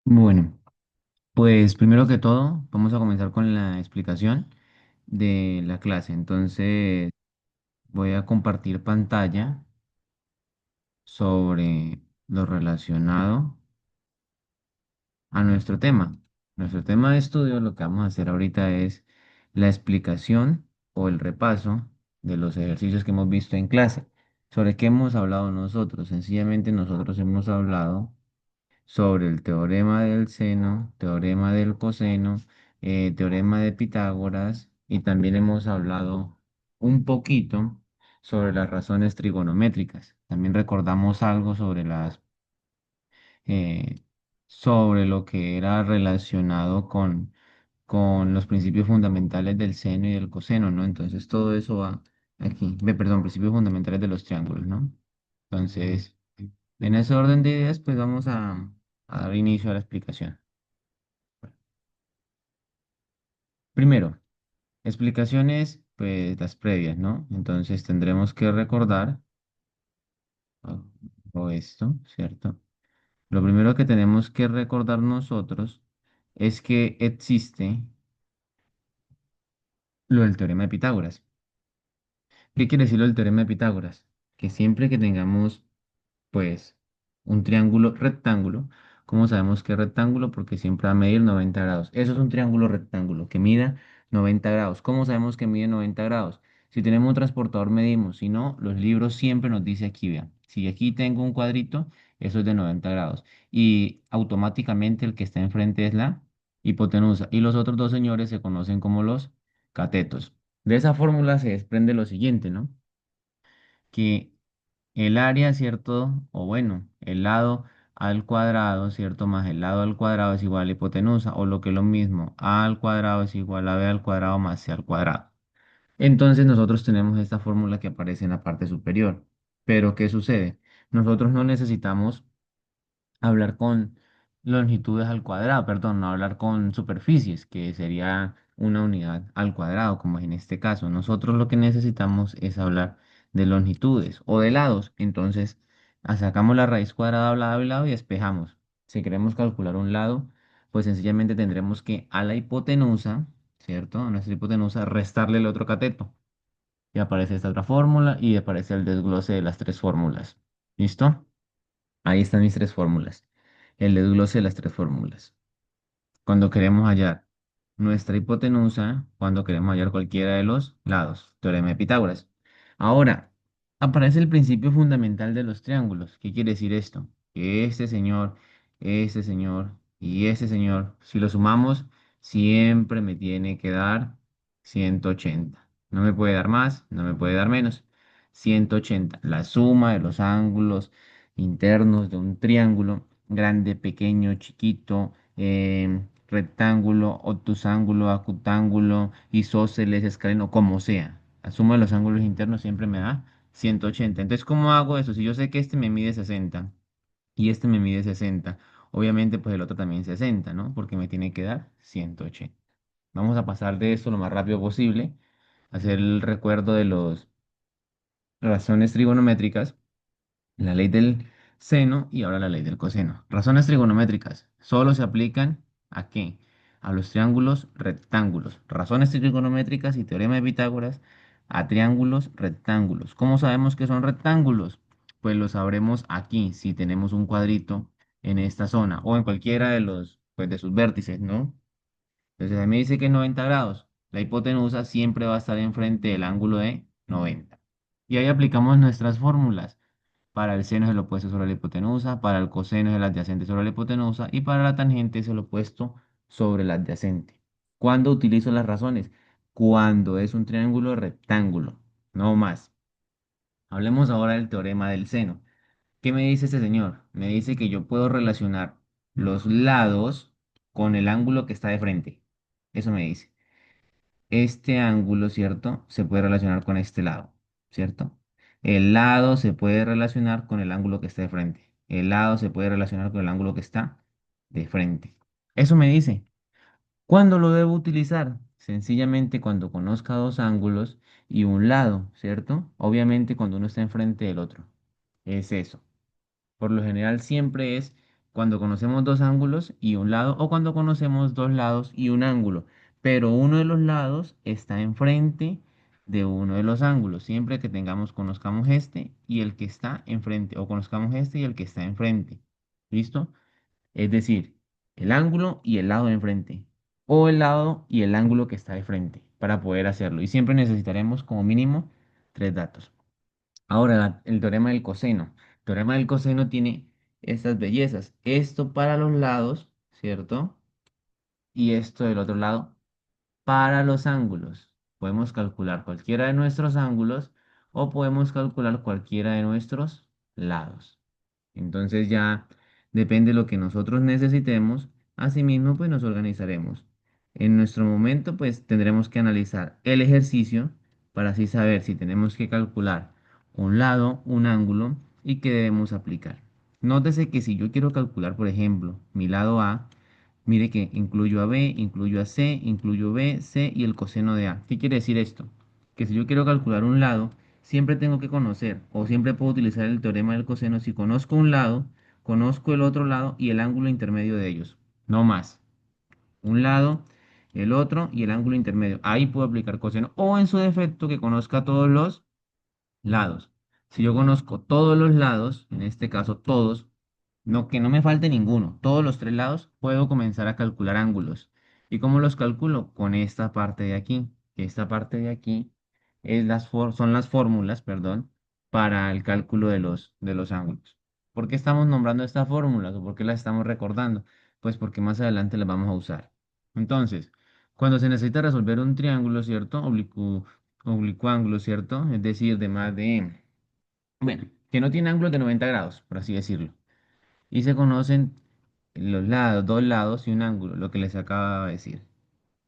Bueno, pues primero que todo, vamos a comenzar con la explicación de la clase. Entonces, voy a compartir pantalla sobre lo relacionado a nuestro tema. Nuestro tema de estudio, lo que vamos a hacer ahorita es la explicación o el repaso de los ejercicios que hemos visto en clase. ¿Sobre qué hemos hablado nosotros? Sencillamente nosotros hemos hablado sobre el teorema del seno, teorema del coseno, teorema de Pitágoras y también hemos hablado un poquito sobre las razones trigonométricas. También recordamos algo eh, sobre lo que era relacionado con los principios fundamentales del seno y del coseno, ¿no? Entonces todo eso va aquí, perdón, principios fundamentales de los triángulos, ¿no? Entonces, en ese orden de ideas, pues vamos a dar inicio a la explicación. Primero, explicaciones, pues las previas, ¿no? Entonces tendremos que recordar o esto, ¿cierto? Lo primero que tenemos que recordar nosotros es que existe lo del teorema de Pitágoras. ¿Qué quiere decir lo del teorema de Pitágoras? Que siempre que tengamos pues un triángulo rectángulo. ¿Cómo sabemos que es rectángulo? Porque siempre va a medir 90 grados. Eso es un triángulo rectángulo que mida 90 grados. ¿Cómo sabemos que mide 90 grados? Si tenemos un transportador medimos, si no, los libros siempre nos dice aquí, vean, si aquí tengo un cuadrito, eso es de 90 grados. Y automáticamente el que está enfrente es la hipotenusa. Y los otros dos señores se conocen como los catetos. De esa fórmula se desprende lo siguiente, ¿no? Que el área, ¿cierto? O bueno, el lado al cuadrado, ¿cierto? Más el lado al cuadrado es igual a la hipotenusa, o lo que es lo mismo, a al cuadrado es igual a b al cuadrado más c al cuadrado. Entonces nosotros tenemos esta fórmula que aparece en la parte superior. Pero ¿qué sucede? Nosotros no necesitamos hablar con longitudes al cuadrado, perdón, no hablar con superficies, que sería una unidad al cuadrado, como es en este caso. Nosotros lo que necesitamos es hablar de longitudes o de lados. Entonces, sacamos la raíz cuadrada lado y lado y despejamos. Si queremos calcular un lado, pues sencillamente tendremos que a la hipotenusa, ¿cierto? A nuestra hipotenusa, restarle el otro cateto. Y aparece esta otra fórmula y aparece el desglose de las tres fórmulas. ¿Listo? Ahí están mis tres fórmulas. El desglose de las tres fórmulas. Cuando queremos hallar nuestra hipotenusa, cuando queremos hallar cualquiera de los lados. Teorema de Pitágoras. Ahora, aparece el principio fundamental de los triángulos. ¿Qué quiere decir esto? Que este señor y este señor, si lo sumamos, siempre me tiene que dar 180. No me puede dar más, no me puede dar menos. 180. La suma de los ángulos internos de un triángulo, grande, pequeño, chiquito, rectángulo, obtusángulo, acutángulo, isósceles, escaleno, como sea. La suma de los ángulos internos siempre me da 180. Entonces, ¿cómo hago eso? Si yo sé que este me mide 60 y este me mide 60, obviamente pues el otro también 60, ¿no? Porque me tiene que dar 180. Vamos a pasar de esto lo más rápido posible, hacer el recuerdo de las razones trigonométricas, la ley del seno y ahora la ley del coseno. Razones trigonométricas solo se aplican ¿a qué? A los triángulos rectángulos. Razones trigonométricas y teorema de Pitágoras a triángulos rectángulos. ¿Cómo sabemos que son rectángulos? Pues lo sabremos aquí si tenemos un cuadrito en esta zona o en cualquiera de los pues de sus vértices, ¿no? Entonces, ahí me dice que es 90 grados. La hipotenusa siempre va a estar enfrente del ángulo de 90. Y ahí aplicamos nuestras fórmulas. Para el seno es el opuesto sobre la hipotenusa, para el coseno es el adyacente sobre la hipotenusa y para la tangente es el opuesto sobre la adyacente. ¿Cuándo utilizo las razones? Cuando es un triángulo rectángulo, no más. Hablemos ahora del teorema del seno. ¿Qué me dice este señor? Me dice que yo puedo relacionar los lados con el ángulo que está de frente. Eso me dice. Este ángulo, ¿cierto? Se puede relacionar con este lado, ¿cierto? El lado se puede relacionar con el ángulo que está de frente. El lado se puede relacionar con el ángulo que está de frente. Eso me dice. ¿Cuándo lo debo utilizar? Sencillamente cuando conozca dos ángulos y un lado, ¿cierto? Obviamente cuando uno está enfrente del otro. Es eso. Por lo general siempre es cuando conocemos dos ángulos y un lado o cuando conocemos dos lados y un ángulo, pero uno de los lados está enfrente de uno de los ángulos, siempre que conozcamos este y el que está enfrente, o conozcamos este y el que está enfrente. ¿Listo? Es decir, el ángulo y el lado de enfrente, o el lado y el ángulo que está de frente, para poder hacerlo. Y siempre necesitaremos como mínimo tres datos. Ahora, el teorema del coseno. El teorema del coseno tiene estas bellezas. Esto para los lados, ¿cierto? Y esto del otro lado para los ángulos. Podemos calcular cualquiera de nuestros ángulos o podemos calcular cualquiera de nuestros lados. Entonces ya depende de lo que nosotros necesitemos. Asimismo, pues nos organizaremos. En nuestro momento, pues tendremos que analizar el ejercicio para así saber si tenemos que calcular un lado, un ángulo y qué debemos aplicar. Nótese que si yo quiero calcular, por ejemplo, mi lado A, mire que incluyo a B, incluyo a C, incluyo B, C y el coseno de A. ¿Qué quiere decir esto? Que si yo quiero calcular un lado, siempre tengo que conocer o siempre puedo utilizar el teorema del coseno si conozco un lado, conozco el otro lado y el ángulo intermedio de ellos. No más. Un lado, el otro y el ángulo intermedio. Ahí puedo aplicar coseno. O en su defecto que conozca todos los lados. Si yo conozco todos los lados, en este caso todos, no, que no me falte ninguno, todos los tres lados, puedo comenzar a calcular ángulos. ¿Y cómo los calculo? Con esta parte de aquí, que esta parte de aquí son las fórmulas, perdón, para el cálculo de los ángulos. ¿Por qué estamos nombrando estas fórmulas o por qué las estamos recordando? Pues porque más adelante las vamos a usar. Entonces, cuando se necesita resolver un triángulo, ¿cierto? Oblicuo ¿cierto? Es decir, de más de, bueno, que no tiene ángulos de 90 grados, por así decirlo. Y se conocen los lados, dos lados y un ángulo, lo que les acaba de decir.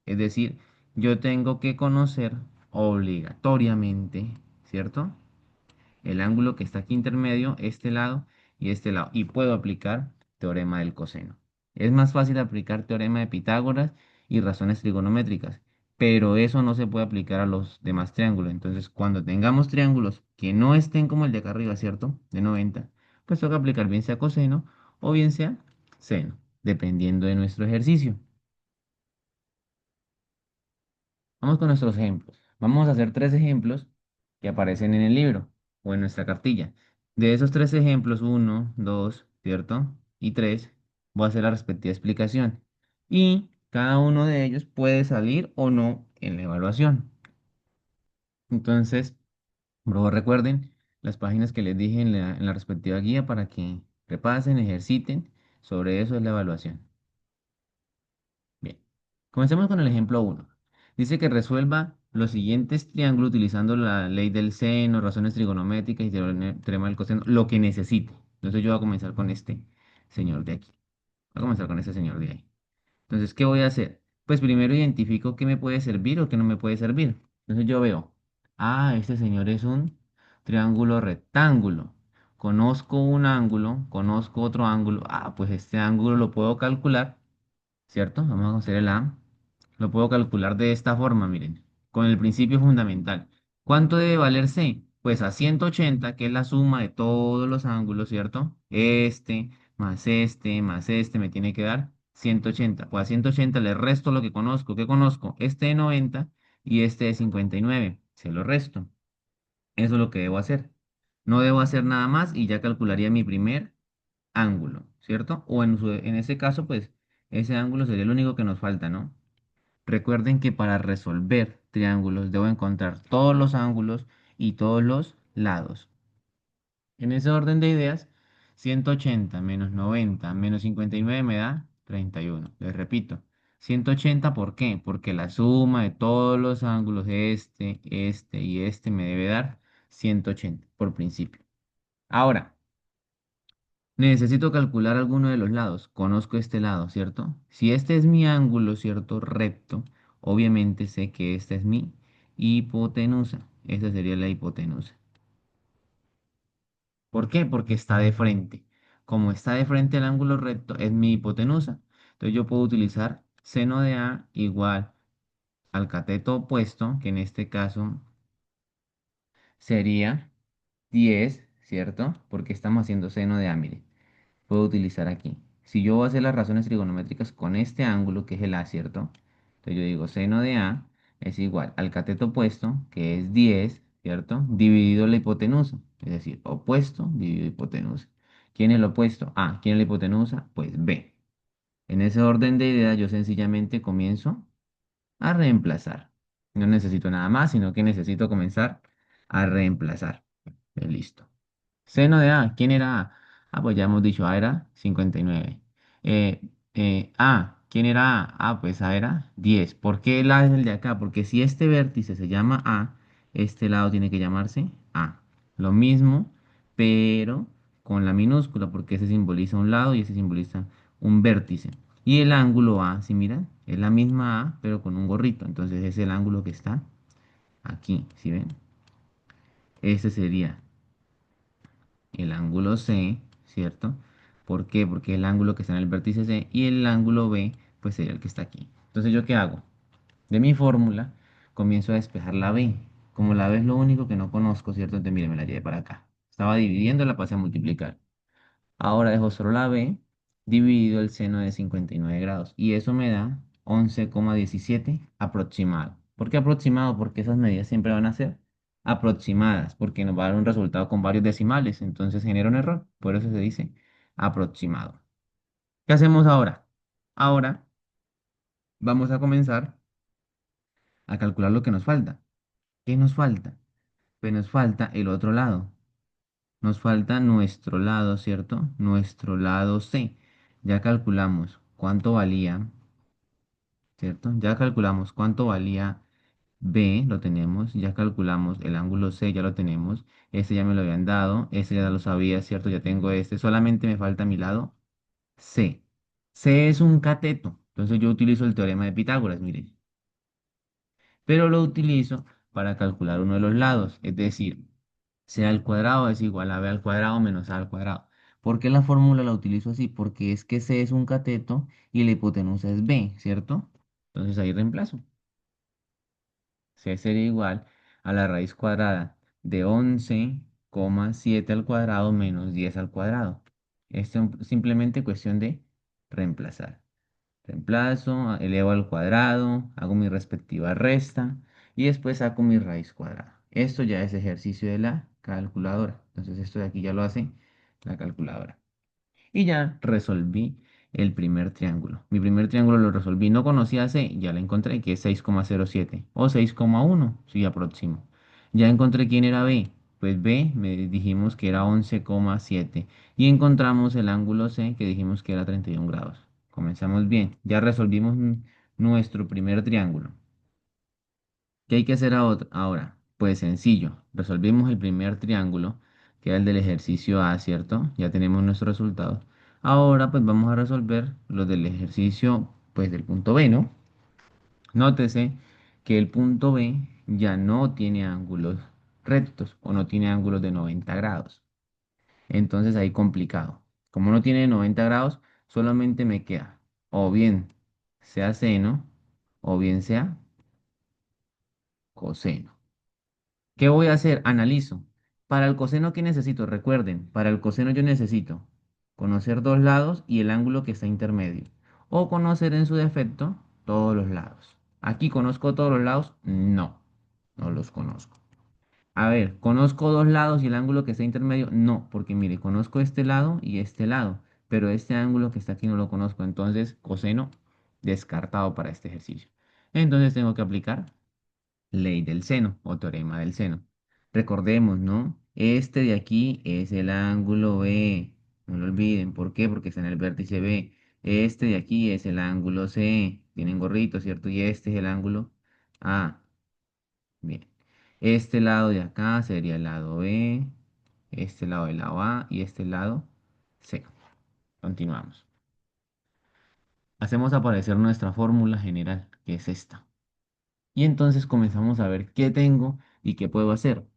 Es decir, yo tengo que conocer obligatoriamente, ¿cierto? El ángulo que está aquí intermedio, este lado y este lado. Y puedo aplicar teorema del coseno. Es más fácil aplicar teorema de Pitágoras y razones trigonométricas, pero eso no se puede aplicar a los demás triángulos. Entonces, cuando tengamos triángulos que no estén como el de acá arriba, ¿cierto? De 90, pues toca aplicar bien sea coseno o bien sea seno, dependiendo de nuestro ejercicio. Vamos con nuestros ejemplos. Vamos a hacer tres ejemplos que aparecen en el libro o en nuestra cartilla. De esos tres ejemplos, uno, dos, ¿cierto? Y tres, voy a hacer la respectiva explicación. Y cada uno de ellos puede salir o no en la evaluación. Entonces, por favor, recuerden las páginas que les dije en la respectiva guía para que repasen, ejerciten. Sobre eso es la evaluación. Bien, comencemos con el ejemplo uno. Dice que resuelva los siguientes triángulos utilizando la ley del seno, razones trigonométricas y teorema del coseno, lo que necesite. Entonces yo voy a comenzar con este señor de aquí. Voy a comenzar con este señor de ahí. Entonces, ¿qué voy a hacer? Pues primero identifico qué me puede servir o qué no me puede servir. Entonces yo veo, este señor es un triángulo rectángulo. Conozco un ángulo, conozco otro ángulo. Pues este ángulo lo puedo calcular, ¿cierto? Vamos a hacer el A. Lo puedo calcular de esta forma, miren, con el principio fundamental. ¿Cuánto debe valer C? Pues a 180, que es la suma de todos los ángulos, ¿cierto? Más este, me tiene que dar 180. Pues a 180 le resto lo que conozco. ¿Qué conozco? Este de 90 y este de 59. Se lo resto. Eso es lo que debo hacer. No debo hacer nada más y ya calcularía mi primer ángulo, ¿cierto? O en ese caso, pues ese ángulo sería el único que nos falta, ¿no? Recuerden que para resolver triángulos debo encontrar todos los ángulos y todos los lados. En ese orden de ideas, 180 menos 90 menos 59 me da 31. Les repito, 180, ¿por qué? Porque la suma de todos los ángulos de este y este me debe dar 180 por principio. Ahora, necesito calcular alguno de los lados. Conozco este lado, ¿cierto? Si este es mi ángulo, ¿cierto? Recto, obviamente sé que esta es mi hipotenusa. Esta sería la hipotenusa. ¿Por qué? Porque está de frente. Como está de frente al ángulo recto, es mi hipotenusa. Entonces yo puedo utilizar seno de A igual al cateto opuesto, que en este caso sería 10, ¿cierto? Porque estamos haciendo seno de A, mire. Puedo utilizar aquí si yo voy a hacer las razones trigonométricas con este ángulo, que es el A, ¿cierto? Entonces yo digo, seno de A es igual al cateto opuesto, que es 10, ¿cierto? Dividido la hipotenusa, es decir, opuesto dividido hipotenusa. ¿Quién es el opuesto? A. ¿Quién es la hipotenusa? Pues B. En ese orden de ideas yo sencillamente comienzo a reemplazar. No necesito nada más, sino que necesito comenzar a reemplazar. Listo. Seno de A, ¿quién era A? Ah, pues ya hemos dicho, A era 59. Eh, ¿quién era A? Ah, pues A era 10. ¿Por qué el A es el de acá? Porque si este vértice se llama A, este lado tiene que llamarse A. Lo mismo, pero con la minúscula, porque ese simboliza un lado y ese simboliza un vértice. Y el ángulo A, si miran, es la misma A, pero con un gorrito. Entonces es el ángulo que está aquí, ¿sí ven? Ese sería el ángulo C, ¿cierto? ¿Por qué? Porque es el ángulo que está en el vértice C y el ángulo B, pues sería el que está aquí. Entonces, ¿yo qué hago? De mi fórmula, comienzo a despejar la B. Como la B es lo único que no conozco, ¿cierto? Entonces, mire, me la llevé para acá. Estaba dividiendo, la pasé a multiplicar. Ahora dejo solo la B dividido el seno de 59 grados. Y eso me da 11,17 aproximado. ¿Por qué aproximado? Porque esas medidas siempre van a ser aproximadas, porque nos va a dar un resultado con varios decimales. Entonces genera un error. Por eso se dice aproximado. ¿Qué hacemos ahora? Ahora vamos a comenzar a calcular lo que nos falta. ¿Qué nos falta? Pues nos falta el otro lado. Nos falta nuestro lado, ¿cierto? Nuestro lado C. Ya calculamos cuánto valía, ¿cierto? Ya calculamos cuánto valía B, lo tenemos. Ya calculamos el ángulo C, ya lo tenemos. Este ya me lo habían dado. Este ya lo sabía, ¿cierto? Ya tengo este. Solamente me falta mi lado C. C es un cateto. Entonces yo utilizo el teorema de Pitágoras, miren. Pero lo utilizo para calcular uno de los lados. Es decir, C al cuadrado es igual a B al cuadrado menos A al cuadrado. ¿Por qué la fórmula la utilizo así? Porque es que C es un cateto y la hipotenusa es B, ¿cierto? Entonces ahí reemplazo. C sería igual a la raíz cuadrada de 11,7 al cuadrado menos 10 al cuadrado. Esto es simplemente cuestión de reemplazar. Reemplazo, elevo al cuadrado, hago mi respectiva resta y después saco mi raíz cuadrada. Esto ya es ejercicio de la calculadora. Entonces esto de aquí ya lo hace la calculadora. Y ya resolví el primer triángulo. Mi primer triángulo lo resolví. No conocía C, ya la encontré, que es 6,07 o 6,1, si aproximo. Ya encontré quién era B. Pues B me dijimos que era 11,7. Y encontramos el ángulo C, que dijimos que era 31 grados. Comenzamos bien. Ya resolvimos nuestro primer triángulo. ¿Qué hay que hacer ahora? Pues sencillo. Resolvimos el primer triángulo, que era el del ejercicio A, ¿cierto? Ya tenemos nuestros resultados. Ahora pues vamos a resolver los del ejercicio pues del punto B, ¿no? Nótese que el punto B ya no tiene ángulos rectos o no tiene ángulos de 90 grados. Entonces ahí complicado. Como no tiene 90 grados, solamente me queda o bien sea seno o bien sea coseno. ¿Qué voy a hacer? Analizo. Para el coseno, ¿qué necesito? Recuerden, para el coseno yo necesito conocer dos lados y el ángulo que está intermedio. O conocer en su defecto todos los lados. ¿Aquí conozco todos los lados? No, no los conozco. A ver, ¿conozco dos lados y el ángulo que está intermedio? No, porque mire, conozco este lado y este lado, pero este ángulo que está aquí no lo conozco. Entonces, coseno descartado para este ejercicio. Entonces tengo que aplicar ley del seno o teorema del seno. Recordemos, ¿no? Este de aquí es el ángulo B. No lo olviden. ¿Por qué? Porque está en el vértice B. Este de aquí es el ángulo C. Tienen gorrito, ¿cierto? Y este es el ángulo A. Bien. Este lado de acá sería el lado B. Este lado del lado A y este lado C. Continuamos. Hacemos aparecer nuestra fórmula general, que es esta. Y entonces comenzamos a ver qué tengo y qué puedo hacer.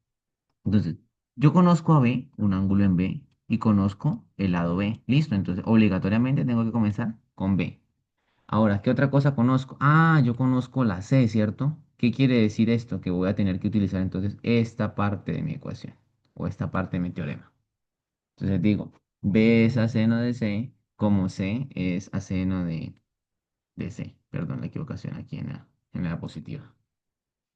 Entonces, yo conozco a B, un ángulo en B, y conozco el lado B. Listo, entonces obligatoriamente tengo que comenzar con B. Ahora, ¿qué otra cosa conozco? Ah, yo conozco la C, ¿cierto? ¿Qué quiere decir esto? Que voy a tener que utilizar entonces esta parte de mi ecuación o esta parte de mi teorema. Entonces digo, B es a seno de C como C es a seno de C. Perdón, la equivocación aquí en la diapositiva.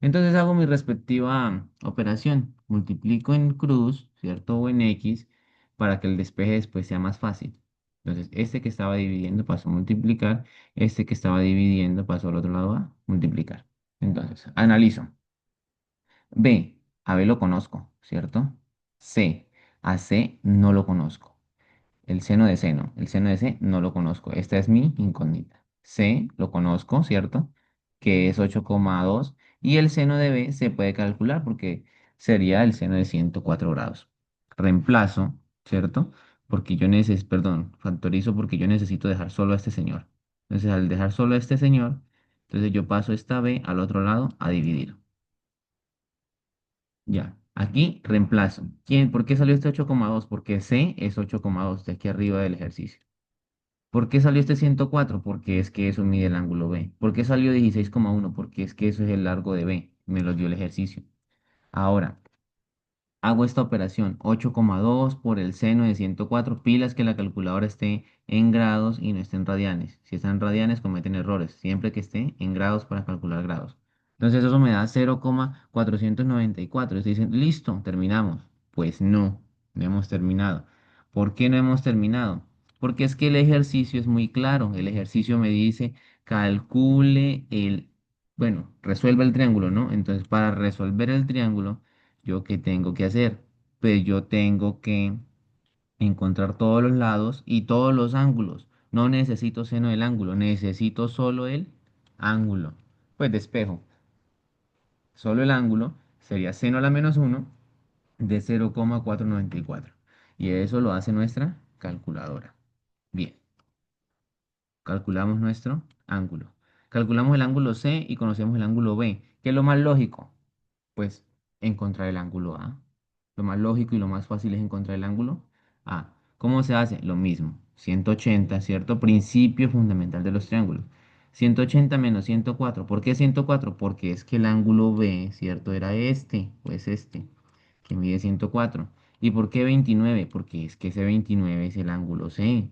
Entonces hago mi respectiva operación. Multiplico en cruz, ¿cierto? O en X para que el despeje después sea más fácil. Entonces, este que estaba dividiendo pasó a multiplicar. Este que estaba dividiendo pasó al otro lado a multiplicar. Entonces, analizo. B, a B lo conozco, ¿cierto? C, a C no lo conozco. El seno de C no. El seno de C no lo conozco. Esta es mi incógnita. C lo conozco, ¿cierto? Que es 8,2. Y el seno de B se puede calcular porque sería el seno de 104 grados. Reemplazo, ¿cierto? Porque yo necesito, perdón, factorizo porque yo necesito dejar solo a este señor. Entonces, al dejar solo a este señor, entonces yo paso esta B al otro lado a dividir. Ya, aquí reemplazo. ¿Por qué salió este 8,2? Porque C es 8,2 de aquí arriba del ejercicio. ¿Por qué salió este 104? Porque es que eso mide el ángulo B. ¿Por qué salió 16,1? Porque es que eso es el largo de B. Me lo dio el ejercicio. Ahora, hago esta operación. 8,2 por el seno de 104. Pilas que la calculadora esté en grados y no esté en radianes. Si está en radianes, cometen errores. Siempre que esté en grados para calcular grados. Entonces eso me da 0,494. Ustedes dicen, listo, terminamos. Pues no, no hemos terminado. ¿Por qué no hemos terminado? Porque es que el ejercicio es muy claro. El ejercicio me dice, calcule bueno, resuelva el triángulo, ¿no? Entonces para resolver el triángulo, ¿yo qué tengo que hacer? Pues yo tengo que encontrar todos los lados y todos los ángulos. No necesito seno del ángulo, necesito solo el ángulo. Pues despejo. Solo el ángulo sería seno a la menos uno de 0,494. Y eso lo hace nuestra calculadora. Bien, calculamos nuestro ángulo. Calculamos el ángulo C y conocemos el ángulo B. ¿Qué es lo más lógico? Pues encontrar el ángulo A. Lo más lógico y lo más fácil es encontrar el ángulo A. ¿Cómo se hace? Lo mismo. 180, ¿cierto? Principio fundamental de los triángulos. 180 menos 104. ¿Por qué 104? Porque es que el ángulo B, ¿cierto? Era este, pues este, que mide 104. ¿Y por qué 29? Porque es que ese 29 es el ángulo C.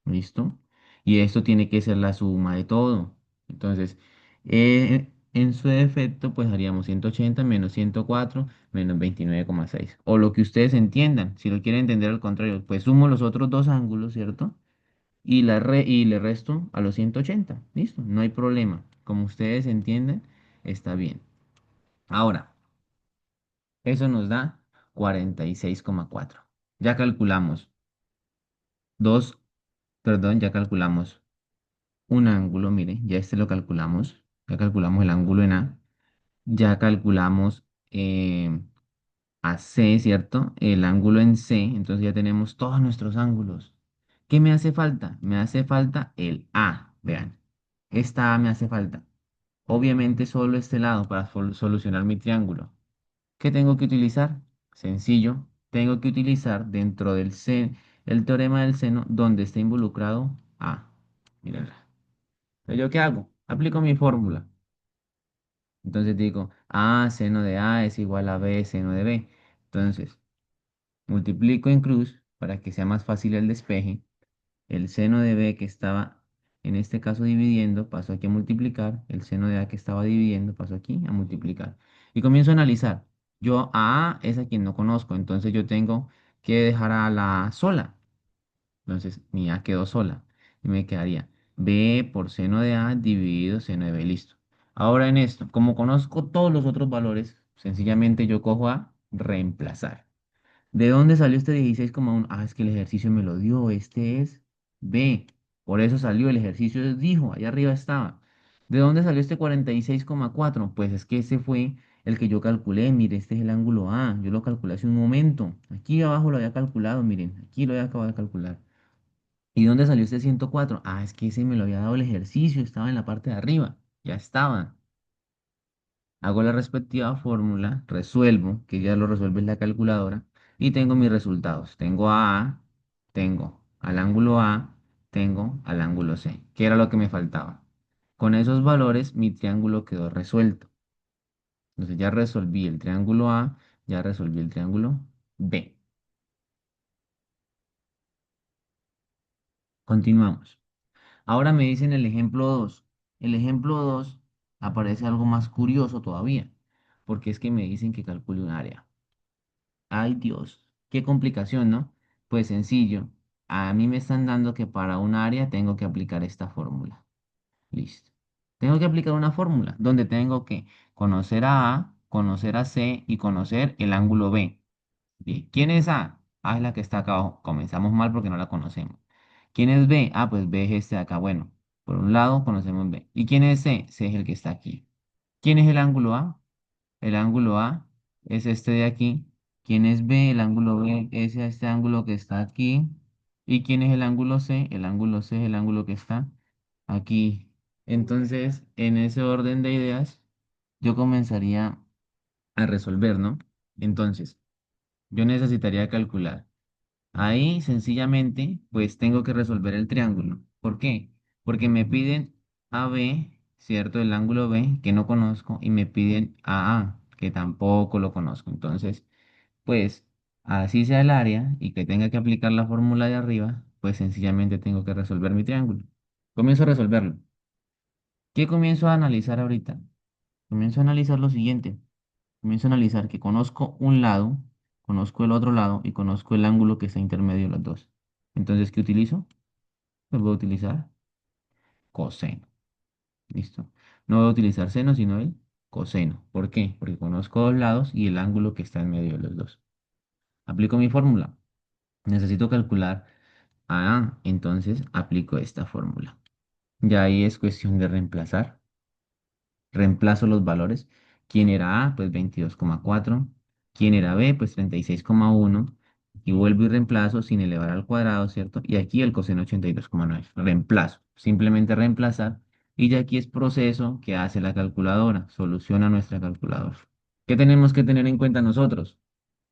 ¿Listo? Y esto tiene que ser la suma de todo. Entonces, en su defecto, pues haríamos 180 menos 104 menos 29,6. O lo que ustedes entiendan. Si lo quieren entender al contrario, pues sumo los otros dos ángulos, ¿cierto? Y le resto a los 180. ¿Listo? No hay problema. Como ustedes entienden, está bien. Ahora, eso nos da 46,4. Ya calculamos dos, perdón, ya calculamos un ángulo, mire, ya este lo calculamos, ya calculamos el ángulo en A, ya calculamos a C, ¿cierto? El ángulo en C, entonces ya tenemos todos nuestros ángulos. ¿Qué me hace falta? Me hace falta el A, vean, esta A me hace falta. Obviamente solo este lado para solucionar mi triángulo. ¿Qué tengo que utilizar? Sencillo, tengo que utilizar dentro del el teorema del seno donde está involucrado A. Miren. ¿Yo qué hago? Aplico mi fórmula. Entonces digo, A seno de A es igual a B seno de B. Entonces, multiplico en cruz para que sea más fácil el despeje. El seno de B que estaba en este caso dividiendo, paso aquí a multiplicar. El seno de A que estaba dividiendo, paso aquí a multiplicar. Y comienzo a analizar. Yo a A es a quien no conozco, entonces yo tengo que dejar a la A sola. Entonces mi A quedó sola y me quedaría B por seno de A dividido seno de B, listo. Ahora en esto, como conozco todos los otros valores, sencillamente yo cojo a reemplazar. ¿De dónde salió este 16,1? Ah, es que el ejercicio me lo dio, este es B. Por eso salió, el ejercicio dijo, allá arriba estaba. ¿De dónde salió este 46,4? Pues es que ese fue el que yo calculé, mire, este es el ángulo A, yo lo calculé hace un momento. Aquí abajo lo había calculado, miren, aquí lo había acabado de calcular. ¿Y dónde salió este 104? Ah, es que ese me lo había dado el ejercicio, estaba en la parte de arriba, ya estaba. Hago la respectiva fórmula, resuelvo, que ya lo resuelve la calculadora, y tengo mis resultados. Tengo a A, tengo al ángulo A, tengo al ángulo C, que era lo que me faltaba. Con esos valores, mi triángulo quedó resuelto. Entonces ya resolví el triángulo A, ya resolví el triángulo B. Continuamos. Ahora me dicen el ejemplo 2. El ejemplo 2 aparece algo más curioso todavía, porque es que me dicen que calcule un área. Ay Dios, qué complicación, ¿no? Pues sencillo. A mí me están dando que para un área tengo que aplicar esta fórmula. Listo. Tengo que aplicar una fórmula donde tengo que conocer a A, conocer a C y conocer el ángulo B. Bien. ¿Quién es A? A es la que está acá abajo. Comenzamos mal porque no la conocemos. ¿Quién es B? Ah, pues B es este de acá. Bueno, por un lado conocemos B. ¿Y quién es C? C es el que está aquí. ¿Quién es el ángulo A? El ángulo A es este de aquí. ¿Quién es B? El ángulo B es este ángulo que está aquí. ¿Y quién es el ángulo C? El ángulo C es el ángulo que está aquí. Entonces, en ese orden de ideas, yo comenzaría a resolver, ¿no? Entonces, yo necesitaría calcular. Ahí sencillamente, pues tengo que resolver el triángulo. ¿Por qué? Porque me piden AB, ¿cierto? El ángulo B, que no conozco, y me piden AA, que tampoco lo conozco. Entonces, pues, así sea el área y que tenga que aplicar la fórmula de arriba, pues sencillamente tengo que resolver mi triángulo. Comienzo a resolverlo. ¿Qué comienzo a analizar ahorita? Comienzo a analizar lo siguiente. Comienzo a analizar que conozco un lado, conozco el otro lado y conozco el ángulo que está intermedio de los dos. Entonces, ¿qué utilizo? Pues voy a utilizar coseno. ¿Listo? No voy a utilizar seno, sino el coseno. ¿Por qué? Porque conozco dos lados y el ángulo que está en medio de los dos. Aplico mi fórmula. Necesito calcular A, entonces aplico esta fórmula. Ya ahí es cuestión de reemplazar. Reemplazo los valores. ¿Quién era A? Pues 22,4. ¿Quién era B? Pues 36,1. Y vuelvo y reemplazo sin elevar al cuadrado, ¿cierto? Y aquí el coseno 82,9. Reemplazo. Simplemente reemplazar. Y ya aquí es proceso que hace la calculadora. Soluciona nuestra calculadora. ¿Qué tenemos que tener en cuenta nosotros?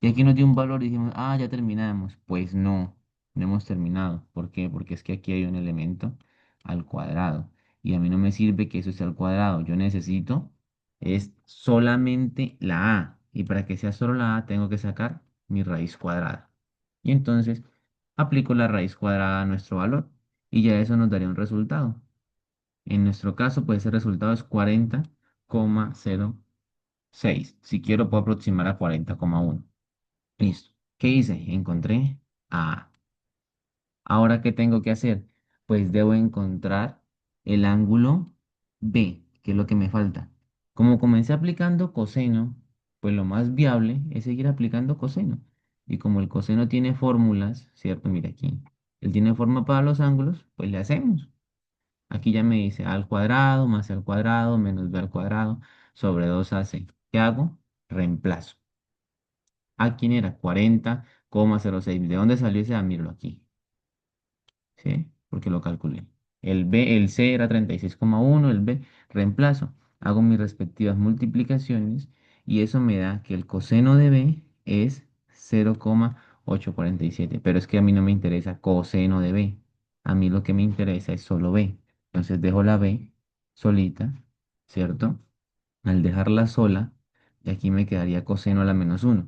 Y aquí nos dio un valor y dijimos, ah, ya terminamos. Pues no, no hemos terminado. ¿Por qué? Porque es que aquí hay un elemento al cuadrado. Y a mí no me sirve que eso sea al cuadrado. Yo necesito es solamente la A. Y para que sea solo la A, tengo que sacar mi raíz cuadrada. Y entonces aplico la raíz cuadrada a nuestro valor. Y ya eso nos daría un resultado. En nuestro caso, pues ese resultado es 40,06. Si quiero, puedo aproximar a 40,1. Listo. ¿Qué hice? Encontré A. Ahora, ¿qué tengo que hacer? Pues debo encontrar el ángulo B, que es lo que me falta. Como comencé aplicando coseno, pues lo más viable es seguir aplicando coseno. Y como el coseno tiene fórmulas, ¿cierto? Mira aquí. Él tiene forma para los ángulos, pues le hacemos. Aquí ya me dice A al cuadrado más C al cuadrado menos B al cuadrado sobre 2AC. ¿Qué hago? Reemplazo. ¿A quién era? 40,06. ¿De dónde salió ese A? Míralo aquí. ¿Sí? Porque lo calculé. El B, el C era 36,1, el B reemplazo. Hago mis respectivas multiplicaciones y eso me da que el coseno de B es 0,847. Pero es que a mí no me interesa coseno de B. A mí lo que me interesa es solo B. Entonces dejo la B solita, ¿cierto? Al dejarla sola, y aquí me quedaría coseno a la -1.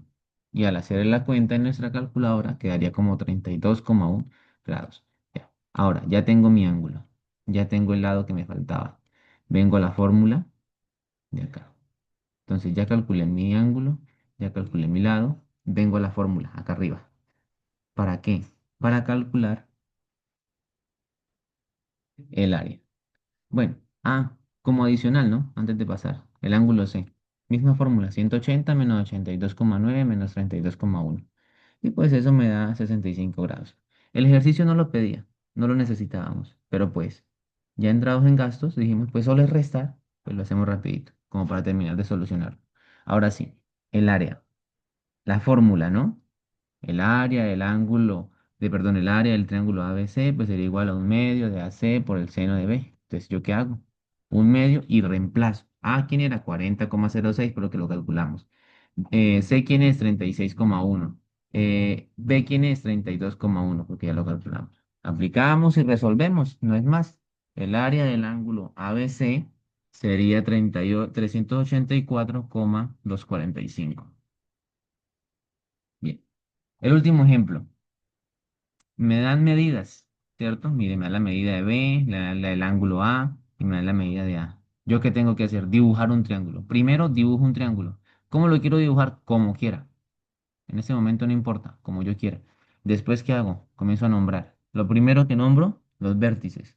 Y al hacer la cuenta en nuestra calculadora, quedaría como 32,1 grados. Ya. Ahora, ya tengo mi ángulo. Ya tengo el lado que me faltaba. Vengo a la fórmula de acá. Entonces ya calculé mi ángulo, ya calculé mi lado. Vengo a la fórmula, acá arriba. ¿Para qué? Para calcular el área. Bueno, como adicional, ¿no? Antes de pasar, el ángulo C. Misma fórmula, 180 menos 82,9 menos 32,1. Y pues eso me da 65 grados. El ejercicio no lo pedía, no lo necesitábamos, pero pues ya entrados en gastos, dijimos, pues solo es restar, pues lo hacemos rapidito, como para terminar de solucionar. Ahora sí, el área, la fórmula, ¿no? El área, el ángulo, perdón, el área del triángulo ABC, pues sería igual a un medio de AC por el seno de B. Entonces, ¿yo qué hago? Un medio y reemplazo. A, ¿quién era? 40,06, por lo que lo calculamos. C, ¿quién es? 36,1. B, ¿quién es? 32,1, porque ya lo calculamos. Aplicamos y resolvemos, no es más. El área del ángulo ABC sería 384,245. Bien. El último ejemplo. Me dan medidas, ¿cierto? Mire, me da la medida de B, la del ángulo A y me da la medida de A. ¿Yo qué tengo que hacer? Dibujar un triángulo. Primero dibujo un triángulo. ¿Cómo lo quiero dibujar? Como quiera. En ese momento no importa, como yo quiera. Después, ¿qué hago? Comienzo a nombrar. Lo primero que nombro, los vértices.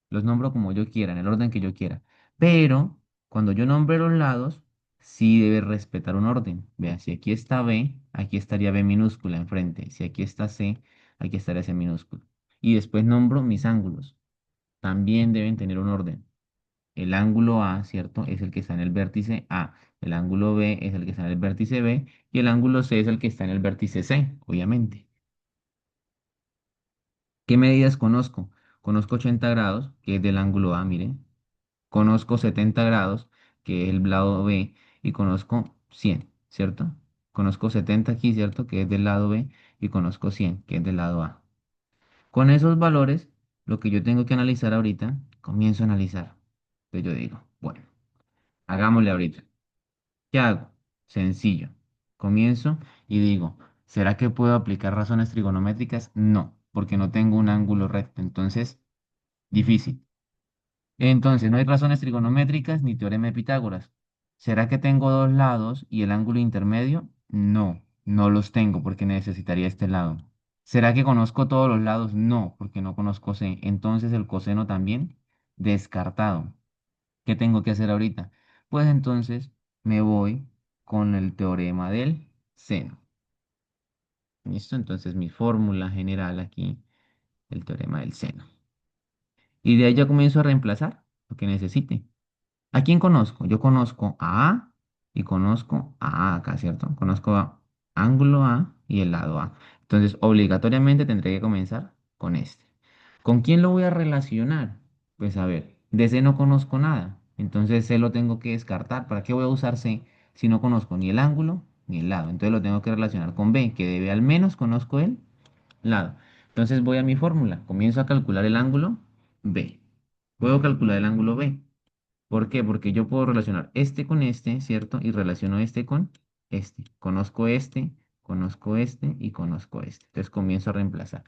Los nombro como yo quiera, en el orden que yo quiera. Pero cuando yo nombre los lados, sí debe respetar un orden. Vea, si aquí está B, aquí estaría B minúscula enfrente. Si aquí está C, aquí estaría C minúscula. Y después nombro mis ángulos. También deben tener un orden. El ángulo A, ¿cierto? Es el que está en el vértice A. El ángulo B es el que está en el vértice B. Y el ángulo C es el que está en el vértice C, obviamente. ¿Qué medidas conozco? Conozco 80 grados, que es del ángulo A, miren. Conozco 70 grados, que es el lado B, y conozco 100, ¿cierto? Conozco 70 aquí, ¿cierto? Que es del lado B, y conozco 100, que es del lado A. Con esos valores, lo que yo tengo que analizar ahorita, comienzo a analizar. Entonces yo digo, bueno, hagámosle ahorita. ¿Qué hago? Sencillo. Comienzo y digo, ¿será que puedo aplicar razones trigonométricas? No, porque no tengo un ángulo recto, entonces, difícil. Entonces, no hay razones trigonométricas ni teorema de Pitágoras. ¿Será que tengo dos lados y el ángulo intermedio? No, no los tengo porque necesitaría este lado. ¿Será que conozco todos los lados? No, porque no conozco C. Entonces el coseno también descartado. ¿Qué tengo que hacer ahorita? Pues entonces me voy con el teorema del seno. ¿Listo? Entonces mi fórmula general aquí, el teorema del seno. Y de ahí ya comienzo a reemplazar lo que necesite. ¿A quién conozco? Yo conozco a A y conozco a A acá, ¿cierto? Conozco a ángulo A y el lado A. Entonces, obligatoriamente tendré que comenzar con este. ¿Con quién lo voy a relacionar? Pues a ver, de C no conozco nada. Entonces C lo tengo que descartar. ¿Para qué voy a usar C si no conozco ni el ángulo ni el lado? Entonces lo tengo que relacionar con B, que debe al menos conozco el lado. Entonces voy a mi fórmula. Comienzo a calcular el ángulo B. Puedo calcular el ángulo B. ¿Por qué? Porque yo puedo relacionar este con este, ¿cierto? Y relaciono este con este. Conozco este y conozco este. Entonces comienzo a reemplazar.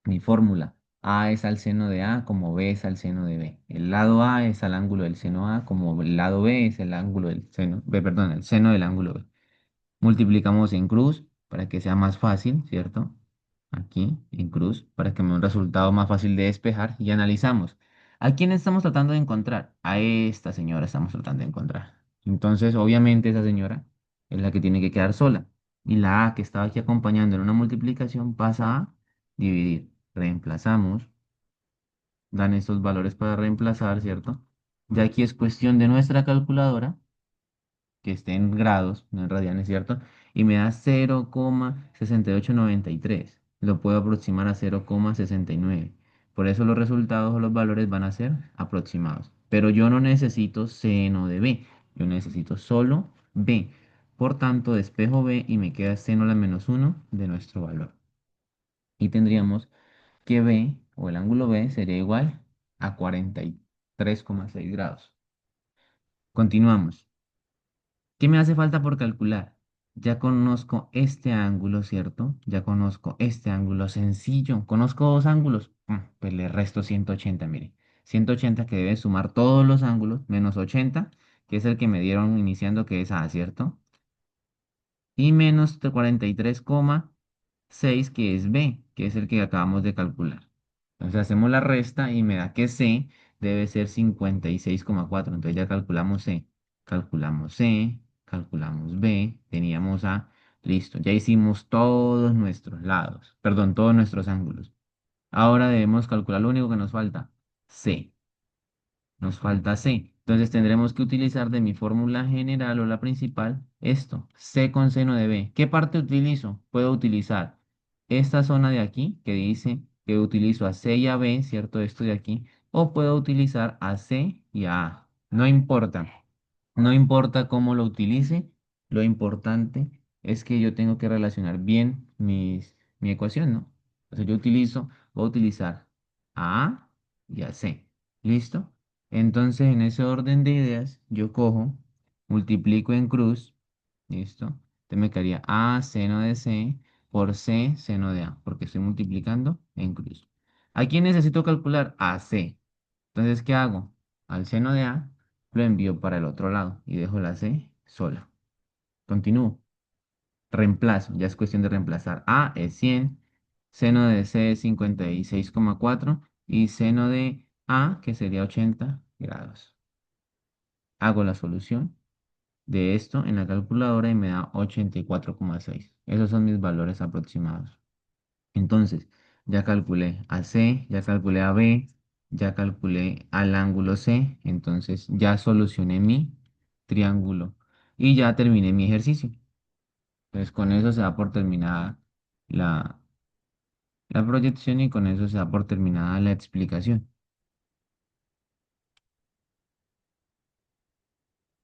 Mi fórmula. A es al seno de A como B es al seno de B. El lado A es al ángulo del seno A como el lado B es el ángulo del seno, B, perdón, el seno del ángulo B. Multiplicamos en cruz para que sea más fácil, ¿cierto? Aquí en cruz para que me dé un resultado más fácil de despejar y analizamos. ¿A quién estamos tratando de encontrar? A esta señora estamos tratando de encontrar. Entonces, obviamente esa señora es la que tiene que quedar sola. Y la A que estaba aquí acompañando en una multiplicación pasa a dividir. Reemplazamos, dan estos valores para reemplazar, ¿cierto? Ya aquí es cuestión de nuestra calculadora que esté en grados, no en radianes, ¿cierto? Y me da 0,6893. Lo puedo aproximar a 0,69. Por eso los resultados o los valores van a ser aproximados. Pero yo no necesito seno de B, yo necesito solo B. Por tanto, despejo B y me queda seno a la -1 de nuestro valor. Y tendríamos que B, o el ángulo B, sería igual a 43,6 grados. Continuamos. ¿Qué me hace falta por calcular? Ya conozco este ángulo, ¿cierto? Ya conozco este ángulo sencillo. Conozco dos ángulos. Pues le resto 180, mire. 180 que debe sumar todos los ángulos, menos 80, que es el que me dieron iniciando, que es A, ¿cierto? Y menos 43,6, que es B, que es el que acabamos de calcular. Entonces hacemos la resta y me da que C debe ser 56,4. Entonces ya calculamos C, calculamos B, teníamos A, listo. Ya hicimos todos nuestros lados, perdón, todos nuestros ángulos. Ahora debemos calcular lo único que nos falta, C. Nos falta C. Entonces tendremos que utilizar de mi fórmula general o la principal esto, C con seno de B. ¿Qué parte utilizo? Puedo utilizar esta zona de aquí que dice que utilizo a C y a B, ¿cierto? Esto de aquí. O puedo utilizar a C y a A. No importa. No importa cómo lo utilice, lo importante es que yo tengo que relacionar bien mi ecuación, ¿no? Entonces voy a utilizar a A y a C. ¿Listo? Entonces, en ese orden de ideas, yo cojo, multiplico en cruz, ¿listo? Entonces me quedaría A seno de C por C seno de A, porque estoy multiplicando en cruz. Aquí necesito calcular a C. Entonces, ¿qué hago? Al seno de A lo envío para el otro lado y dejo la C sola. Continúo. Reemplazo, ya es cuestión de reemplazar. A es 100, seno de C es 56,4 y seno de A, que sería 80 grados. Hago la solución de esto en la calculadora y me da 84,6. Esos son mis valores aproximados. Entonces, ya calculé a C, ya calculé a B, ya calculé al ángulo C, entonces ya solucioné mi triángulo y ya terminé mi ejercicio. Entonces, con eso se da por terminada la, la proyección y con eso se da por terminada la explicación.